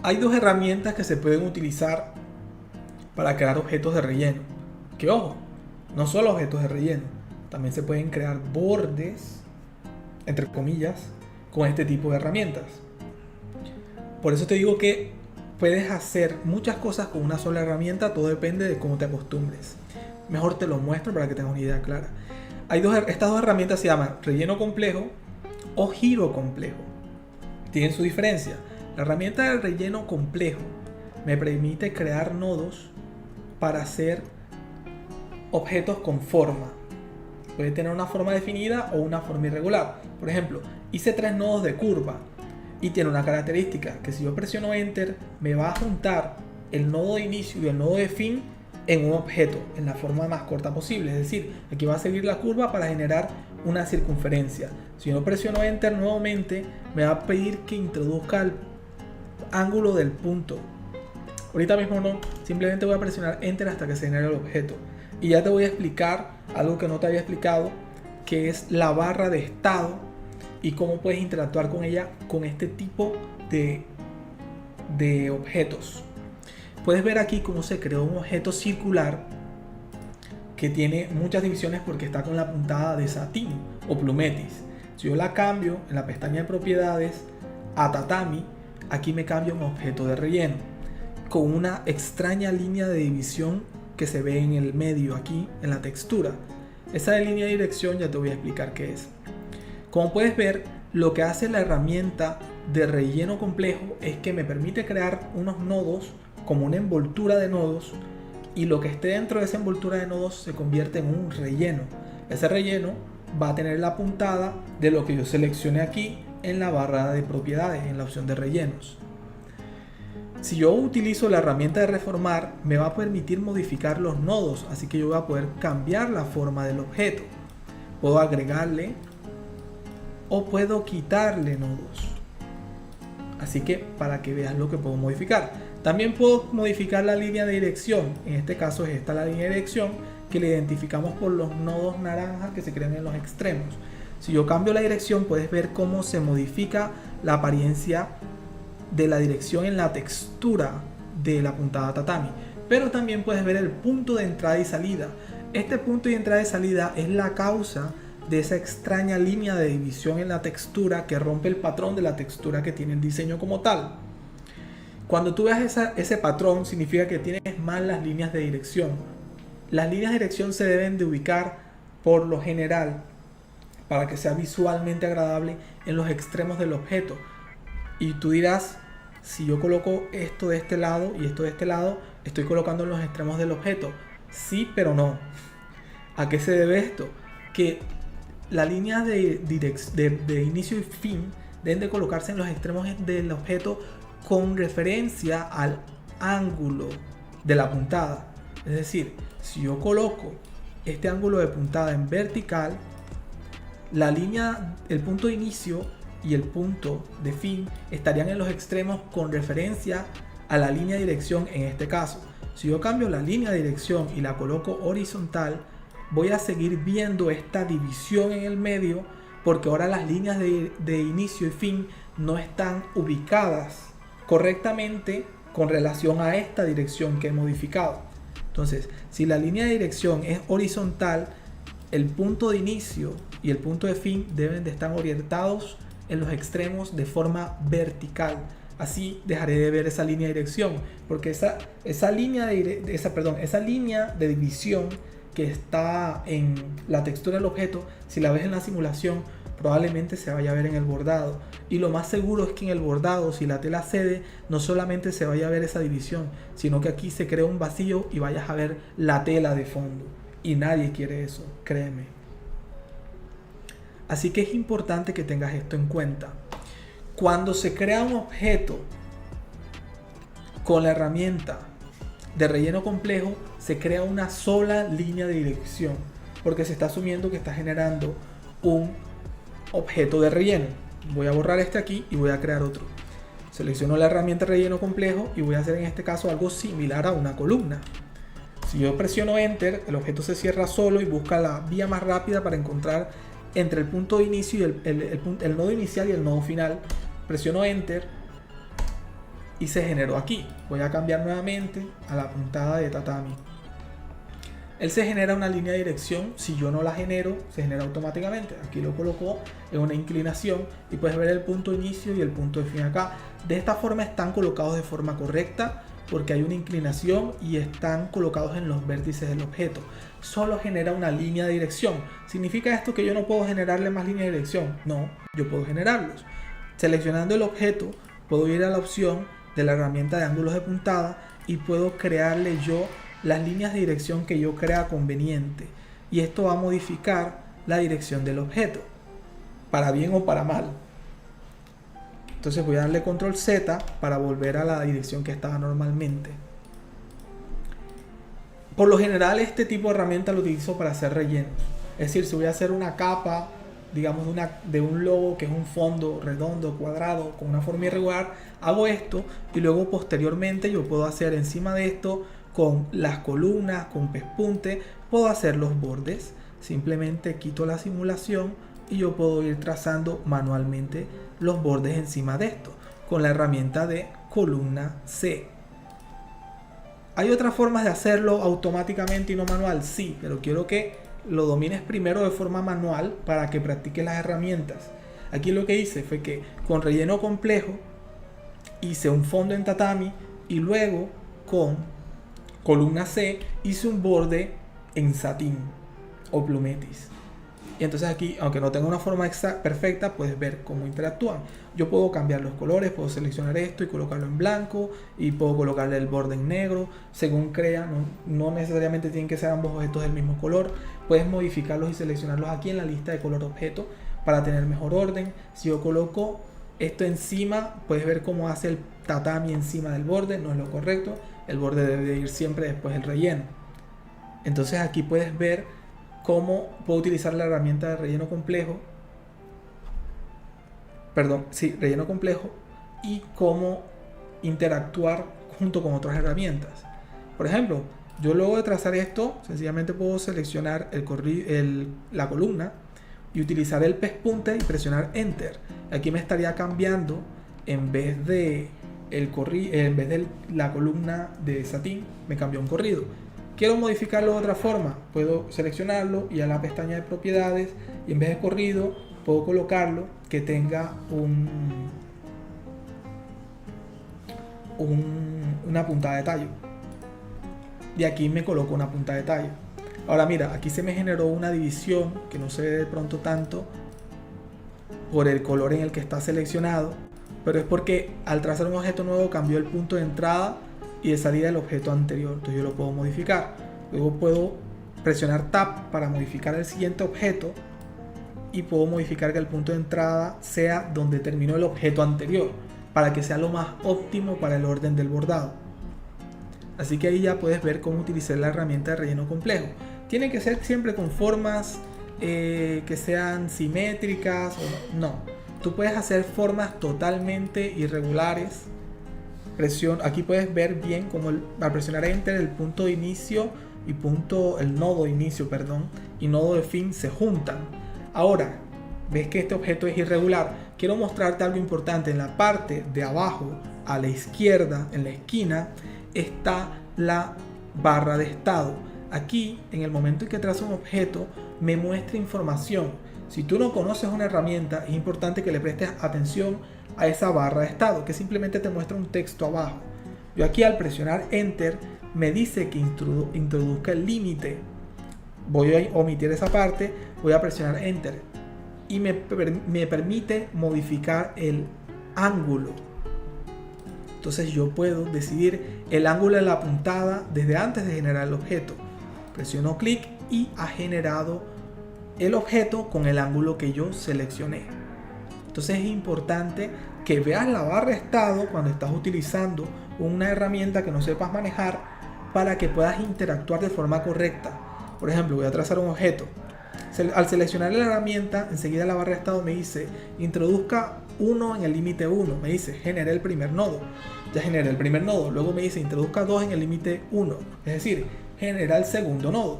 Hay dos herramientas que se pueden utilizar para crear objetos de relleno. Que ojo, no solo objetos de relleno, también se pueden crear bordes, entre comillas, con este tipo de herramientas. Por eso te digo que puedes hacer muchas cosas con una sola herramienta, todo depende de cómo te acostumbres. Mejor te lo muestro para que tengas una idea clara. Estas dos herramientas se llaman relleno complejo o giro complejo. Tienen su diferencia. La herramienta del relleno complejo me permite crear nodos para hacer objetos con forma. Puede tener una forma definida o una forma irregular. Por ejemplo, hice 3 nodos de curva y tiene una característica que si yo presiono Enter me va a juntar el nodo de inicio y el nodo de fin en un objeto en la forma más corta posible. Es decir, aquí va a seguir la curva para generar una circunferencia. Si yo presiono Enter nuevamente me va a pedir que introduzca el ángulo del punto. Ahorita mismo no, simplemente voy a presionar Enter hasta que se genere el objeto. Y ya te voy a explicar algo que no te había explicado, que es la barra de estado y cómo puedes interactuar con ella con este tipo de objetos. Puedes ver aquí cómo se creó un objeto circular que tiene muchas divisiones porque está con la puntada de satín o plumetis. Si yo la cambio en la pestaña de propiedades a tatami, aquí me cambia un objeto de relleno con una extraña línea de división que se ve en el medio aquí en la textura. Esa de línea de dirección ya te voy a explicar qué es. Como puedes ver, lo que hace la herramienta de relleno complejo es que me permite crear unos nodos como una envoltura de nodos, y lo que esté dentro de esa envoltura de nodos se convierte en un relleno. Ese relleno va a tener la puntada de lo que yo seleccione aquí en la barra de propiedades, en la opción de rellenos. Si yo utilizo la herramienta de reformar, me va a permitir modificar los nodos, así que yo voy a poder cambiar la forma del objeto. Puedo agregarle o puedo quitarle nodos. Así que para que veas lo que puedo modificar. También puedo modificar la línea de dirección. En este caso es esta la línea de dirección que le identificamos por los nodos naranjas que se crean en los extremos. Si yo cambio la dirección, puedes ver cómo se modifica la apariencia de la dirección en la textura de la puntada tatami. Pero también puedes ver el punto de entrada y salida. Este punto de entrada y salida es la causa de esa extraña línea de división en la textura que rompe el patrón de la textura que tiene el diseño como tal. Cuando tú veas ese patrón, significa que tienes mal las líneas de dirección. Las líneas de dirección se deben de ubicar por lo general para que sea visualmente agradable en los extremos del objeto. Y tú dirás, si yo coloco esto de este lado y esto de este lado, estoy colocando en los extremos del objeto. Sí, pero no. ¿A qué se debe esto? Que las líneas de inicio y fin deben de colocarse en los extremos del objeto con referencia al ángulo de la puntada. Es decir, si yo coloco este ángulo de puntada en vertical, la línea, el punto de inicio y el punto de fin estarían en los extremos con referencia a la línea de dirección en este caso. Si yo cambio la línea de dirección y la coloco horizontal, voy a seguir viendo esta división en el medio porque ahora las líneas de inicio y fin no están ubicadas correctamente con relación a esta dirección que he modificado. Entonces, si la línea de dirección es horizontal, el punto de inicio y el punto de fin deben de estar orientados en los extremos de forma vertical. Así dejaré de ver esa línea de dirección, porque esa línea de división que está en la textura del objeto, si la ves en la simulación, probablemente se vaya a ver en el bordado. Y lo más seguro es que en el bordado, si la tela cede, no solamente se vaya a ver esa división, sino que aquí se crea un vacío y vayas a ver la tela de fondo. Y nadie quiere eso, créeme. Así que es importante que tengas esto en cuenta. Cuando se crea un objeto con la herramienta de relleno complejo, se crea una sola línea de dirección, porque se está asumiendo que está generando un objeto de relleno. Voy a borrar este aquí y voy a crear otro. Selecciono la herramienta relleno complejo y voy a hacer en este caso algo similar a una columna. Si yo presiono Enter, el objeto se cierra solo y busca la vía más rápida para encontrar entre el punto de inicio y el nodo inicial y el nodo final. Presiono Enter y se generó aquí. Voy a cambiar nuevamente a la puntada de tatami. Él se genera una línea de dirección. Si yo no la genero, se genera automáticamente. Aquí lo colocó en una inclinación y puedes ver el punto de inicio y el punto de fin acá. De esta forma están colocados de forma correcta porque hay una inclinación y están colocados en los vértices del objeto. Solo genera una línea de dirección. ¿Significa esto que yo no puedo generarle más líneas de dirección? No, yo puedo generarlos. Seleccionando el objeto, puedo ir a la opción de la herramienta de ángulos de puntada y puedo crearle yo las líneas de dirección que yo crea conveniente, y esto va a modificar la dirección del objeto para bien o para mal. Entonces voy a darle control Z para volver a la dirección que estaba normalmente. Por lo general este tipo de herramienta lo utilizo para hacer rellenos, es decir, si voy a hacer una capa, digamos de un logo que es un fondo redondo, cuadrado, con una forma irregular, hago esto y luego posteriormente yo puedo hacer encima de esto con las columnas, con pespunte, puedo hacer los bordes. Simplemente quito la simulación y yo puedo ir trazando manualmente los bordes encima de esto con la herramienta de columna C. ¿Hay otras formas de hacerlo automáticamente y no manual? Sí, pero quiero que lo domines primero de forma manual para que practiques las herramientas. Aquí lo que hice fue que con relleno complejo hice un fondo en tatami y luego con columna C hice un borde en satín o plumetis. Y entonces aquí, aunque no tenga una forma perfecta, puedes ver cómo interactúan. Yo puedo cambiar los colores, puedo seleccionar esto y colocarlo en blanco, y puedo colocarle el borde en negro, según crea. No necesariamente tienen que ser ambos objetos del mismo color. Puedes modificarlos y seleccionarlos aquí en la lista de color objeto para tener mejor orden. Si yo coloco esto encima, puedes ver cómo hace el tatami encima del borde. No es lo correcto, el borde debe de ir siempre después del relleno. Entonces aquí puedes ver cómo puedo utilizar la herramienta de relleno complejo, relleno complejo, y cómo interactuar junto con otras herramientas. Por ejemplo, yo luego de trazar esto, sencillamente puedo seleccionar la columna y utilizar el pespunte y presionar Enter. Aquí me estaría cambiando, en vez de la columna de satín, me cambió un corrido. Quiero modificarlo de otra forma, puedo seleccionarlo y a la pestaña de propiedades, y en vez de corrido puedo colocarlo que tenga una punta de tallo, y aquí me coloco una punta de tallo. Ahora mira, aquí se me generó una división que no se ve de pronto tanto por el color en el que está seleccionado, pero es porque al trazar un objeto nuevo cambió el punto de entrada y de salida del objeto anterior. Entonces yo lo puedo modificar. Luego puedo presionar Tab para modificar el siguiente objeto y puedo modificar que el punto de entrada sea donde terminó el objeto anterior, para que sea lo más óptimo para el orden del bordado. Así que ahí ya puedes ver cómo utilizar la herramienta de relleno complejo. Tiene que ser siempre con formas que sean simétricas o no. Tú puedes hacer formas totalmente irregulares. Aquí puedes ver bien cómo al presionar Enter el punto de inicio y el nodo de inicio, y nodo de fin se juntan. Ahora, ves que este objeto es irregular. Quiero mostrarte algo importante. En la parte de abajo, a la izquierda, en la esquina, está la barra de estado. Aquí, en el momento en que trazo un objeto, me muestra información. Si tú no conoces una herramienta, es importante que le prestes atención a esa barra de estado, que simplemente te muestra un texto abajo. Yo aquí al presionar Enter me dice que introduzca el límite. Voy a omitir esa parte, voy a presionar Enter y me permite modificar el ángulo. Entonces yo puedo decidir el ángulo de la puntada desde antes de generar el objeto. Presiono clic y ha generado el objeto con el ángulo que yo seleccioné. Entonces es importante que veas la barra de estado cuando estás utilizando una herramienta que no sepas manejar, para que puedas interactuar de forma correcta. Por ejemplo, voy a trazar un objeto. Al seleccionar la herramienta, enseguida la barra de estado me dice introduzca 1 en el límite 1. Me dice generé el primer nodo. Ya generé el primer nodo. Luego me dice introduzca 2 en el límite 1. Es decir, genera el segundo nodo.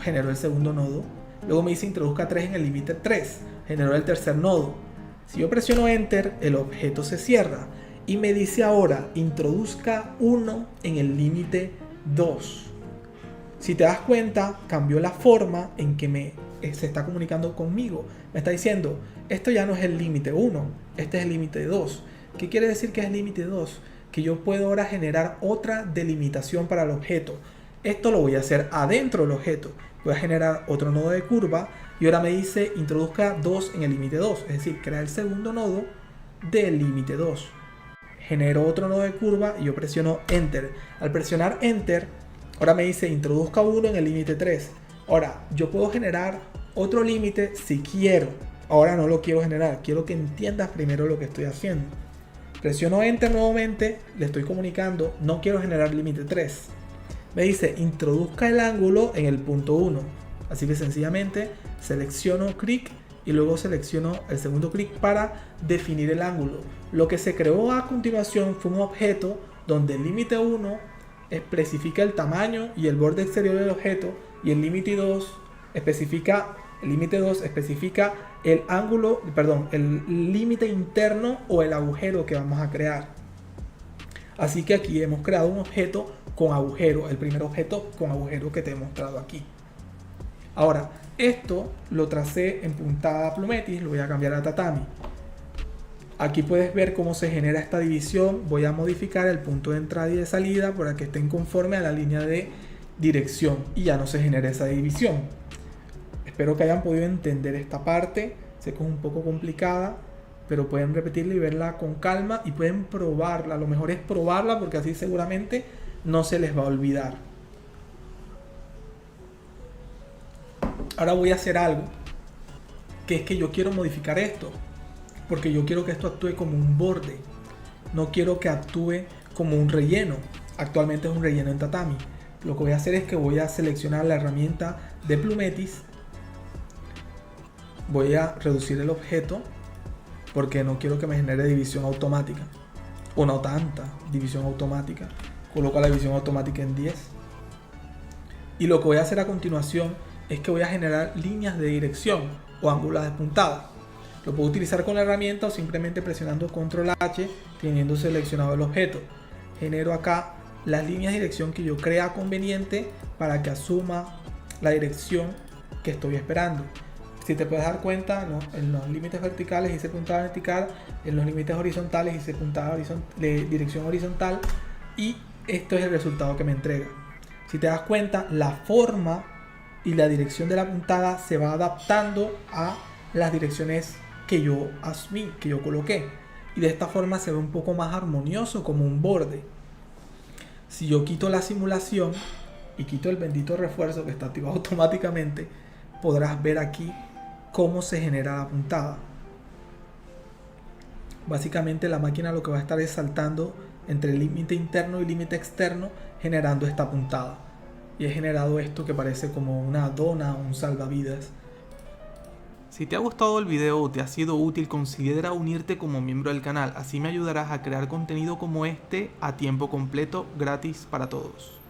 Generó el segundo nodo. Luego me dice introduzca 3 en el límite 3. Generó el tercer nodo. Si yo presiono Enter, el objeto se cierra. Y me dice ahora, introduzca 1 en el límite 2. Si te das cuenta, cambió la forma en que se está comunicando conmigo. Me está diciendo, esto ya no es el límite 1, este es el límite 2. ¿Qué quiere decir que es el límite 2? Que yo puedo ahora generar otra delimitación para el objeto. Esto lo voy a hacer adentro del objeto. Voy a generar otro nodo de curva y ahora me dice introduzca 2 en el límite 2. Es decir, crea el segundo nodo del límite 2. Genero otro nodo de curva y yo presiono Enter. Al presionar Enter, ahora me dice introduzca 1 en el límite 3. Ahora, yo puedo generar otro límite si quiero. Ahora no lo quiero generar. Quiero que entiendas primero lo que estoy haciendo. Presiono Enter nuevamente. Le estoy comunicando. No quiero generar límite 3. Me dice introduzca el ángulo en el punto 1. Así que sencillamente selecciono clic y luego selecciono el segundo clic para definir el ángulo. Lo que se creó a continuación fue un objeto donde el límite 1 especifica el tamaño y el borde exterior del objeto y el límite 2 especifica el ángulo, el límite interno o el agujero que vamos a crear. Así que aquí hemos creado un objeto con agujero, el primer objeto con agujero que te he mostrado aquí. Ahora, esto lo tracé en puntada Plumetis, lo voy a cambiar a Tatami. Aquí puedes ver cómo se genera esta división. Voy a modificar el punto de entrada y de salida para que estén conforme a la línea de dirección y ya no se genere esa división. Espero que hayan podido entender esta parte. Sé que es un poco complicada, pero pueden repetirla y verla con calma y pueden probarla. Lo mejor es probarla porque así seguramente no se les va a olvidar. Ahora voy a hacer algo, que es que yo quiero modificar esto, porque yo quiero que esto actúe como un borde. No quiero que actúe como un relleno. Actualmente es un relleno en Tatami. Lo que voy a hacer es que voy a seleccionar la herramienta de Plumetis. Voy a reducir el objeto porque no quiero que me genere división automática. O no tanta división automática. Coloco la división automática en 10. Y lo que voy a hacer a continuación es que voy a generar líneas de dirección o ángulos de puntada. Lo puedo utilizar con la herramienta o simplemente presionando Control H teniendo seleccionado el objeto. Genero acá las líneas de dirección que yo crea conveniente para que asuma la dirección que estoy esperando. Si te puedes dar cuenta, ¿no? En los límites verticales hice puntada vertical, en los límites horizontales hice puntada de dirección horizontal y esto es el resultado que me entrega. Si te das cuenta, la forma y la dirección de la puntada se va adaptando a las direcciones que yo asumí, que yo coloqué, y de esta forma se ve un poco más armonioso como un borde. Si yo quito la simulación y quito el bendito refuerzo que está activado automáticamente, podrás ver aquí cómo se genera la puntada. Básicamente la máquina lo que va a estar es saltando entre el límite interno y límite externo generando esta puntada. Y he generado esto que parece como una dona o un salvavidas. Si te ha gustado el video o te ha sido útil, considera unirte como miembro del canal. Así me ayudarás a crear contenido como este a tiempo completo, gratis para todos.